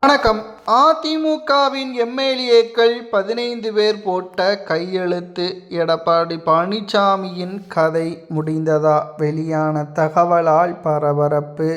வணக்கம். அதிமுகவின் எம்எல்ஏக்கள் 15 பேர் போட்ட கையெழுத்து. எடப்பாடி பழனிசாமியின் கதை முடிந்ததா? வெளியான தகவலால் பரபரப்பு.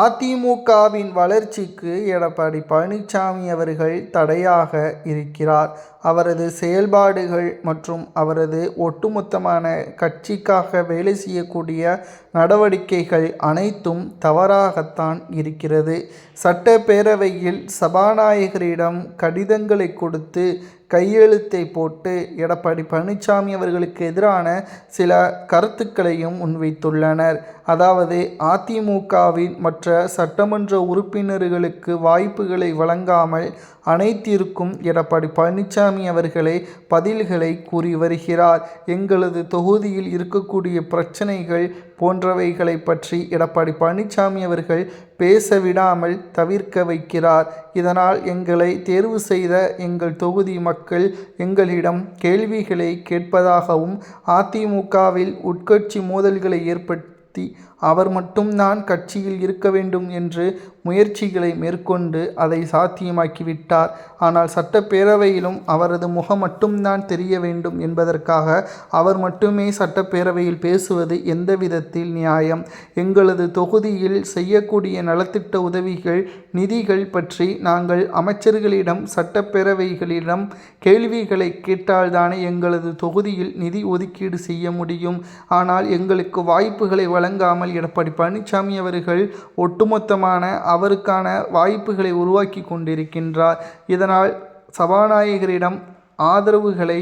அதிமுகவின் வளர்ச்சிக்கு எடப்பாடி பழனிசாமி அவர்கள் தடையாக இருக்கிறார். அவரது செயல்பாடுகள் மற்றும் அவரது ஒட்டுமொத்தமான கட்சிக்காக வேலை செய்யக்கூடிய நடவடிக்கைகள் அனைத்தும் தவறாகத்தான் இருக்கிறது. சட்டப்பேரவையில் சபாநாயகரிடம் கடிதங்களை கொடுத்து கையெழுத்தை போட்டு எடப்பாடி பழனிசாமி அவர்களுக்கு எதிரான சில கருத்துக்களையும் முன்வைத்துள்ளனர். அதாவது அதிமுகவின் மற்ற சட்டமன்ற உறுப்பினர்களுக்கு வாய்ப்புகளை வழங்காமல் அனைத்திற்கும் எடப்பாடி பழனிசாமி அவர்களே பதில்களை கூறி வருகிறார். எங்களது தொகுதியில் இருக்கக்கூடிய பிரச்சனைகள் போன்றவைகளை பற்றி எடப்பாடி பழனிசாமி அவர்கள் பேச விடாமல் தவிர்க்க வைக்கிறார். இதனால் எங்களை தேர்வு செய்த எங்கள் தொகுதி மக்கள் எங்களிடம் கேள்விகளை கேட்பதாகவும் அதிமுகவில் உட்கட்சி மோதல்களை ஏற்படுத்தி அவர் மட்டும்தான் கட்சியில் இருக்க வேண்டும் என்று முயற்சிகளை மேற்கொண்டு அதை சாத்தியமாக்கிவிட்டார். ஆனால் சட்டப்பேரவையிலும் அவரது முகம் மட்டும்தான் தெரிய வேண்டும் என்பதற்காக அவர் மட்டுமே சட்டப்பேரவையில் பேசுவது எந்த விதத்தில் நியாயம்? எங்களது தொகுதியில் செய்யக்கூடிய நலத்திட்ட உதவிகள், நிதிகள் பற்றி நாங்கள் அமைச்சர்களிடம் சட்டப்பேரவைகளிடம் கேள்விகளை கேட்டால்தானே எங்களது தொகுதியில் நிதி ஒதுக்கீடு செய்ய முடியும். ஆனால் எங்களுக்கு வாய்ப்புகளை வழங்காமல் எடப்பாடி பழனிசாமி அவர்கள் ஒட்டுமொத்தமான அவருக்கான வாய்ப்புகளை உருவாக்கி கொண்டிருக்கின்றார். இதனால் சபாநாயகரிடம் ஆதரவுகளை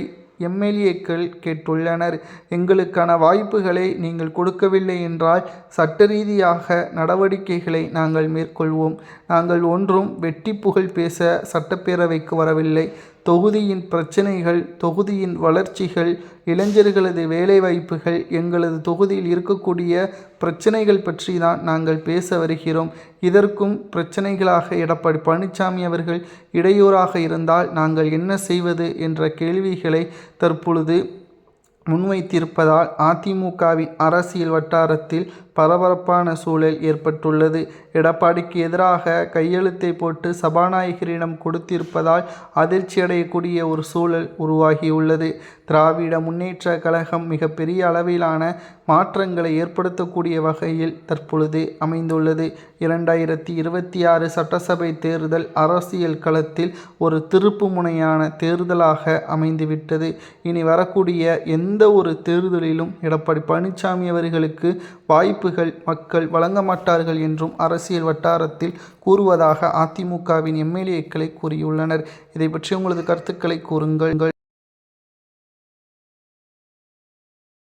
எம்எல்ஏக்கள் கேட்டுள்ளனர். எங்களுக்கான வாய்ப்புகளை நீங்கள் கொடுக்கவில்லை என்றால் சட்ட ரீதியாக நடவடிக்கைகளை நாங்கள் மேற்கொள்வோம். நாங்கள் ஒன்றும் வெட்டி புகழ் பேச சட்டப்பேரவைக்கு வரவில்லை. தொகுதியின் பிரச்சனைகள், தொகுதியின் வளர்ச்சிகள், இளைஞர்களது வேலைவாய்ப்புகள், எங்களது தொகுதியில் இருக்கக்கூடிய பிரச்சனைகள் பற்றி தான் நாங்கள் பேச வருகிறோம். இதற்கும் பிரச்சனைகளாக எடப்பாடி பழனிசாமி அவர்கள் இடையூறாக இருந்தால் நாங்கள் என்ன செய்வது என்ற கேள்விகளை தற்பொழுது முன்வைத்திருப்பதால் அதிமுகவின் அரசியல் வட்டாரத்தில் பரபரப்பான சூழல் ஏற்பட்டுள்ளது. எடப்பாடிக்கு எதிராக கையெழுத்தை போட்டு சபாநாயகரிடம் கொடுத்திருப்பதால் அதிர்ச்சியடையக்கூடிய ஒரு சூழல் உருவாகியுள்ளது. திராவிட முன்னேற்ற கழகம் மிகப்பெரிய அளவிலான மாற்றங்களை ஏற்படுத்தக்கூடிய வகையில் தற்பொழுது அமைந்துள்ளது. 2026 சட்டசபை தேர்தல் அரசியல் களத்தில் ஒரு திருப்பு முனையான தேர்தலாக அமைந்துவிட்டது. இனி வரக்கூடிய எந்த ஒரு தேர்தலிலும் எடப்பாடி பழனிசாமி அவர்களுக்கு வாய்ப்புகள் மக்கள் வழங்க மாட்டார்கள் என்றும் அரசியல் வட்டாரத்தில் கூறுவதாக அதிமுகவின் எம்எல்ஏக்களை கூறியுள்ளனர். இதை பற்றி உங்களது கருத்துக்களை கூறுங்கள்.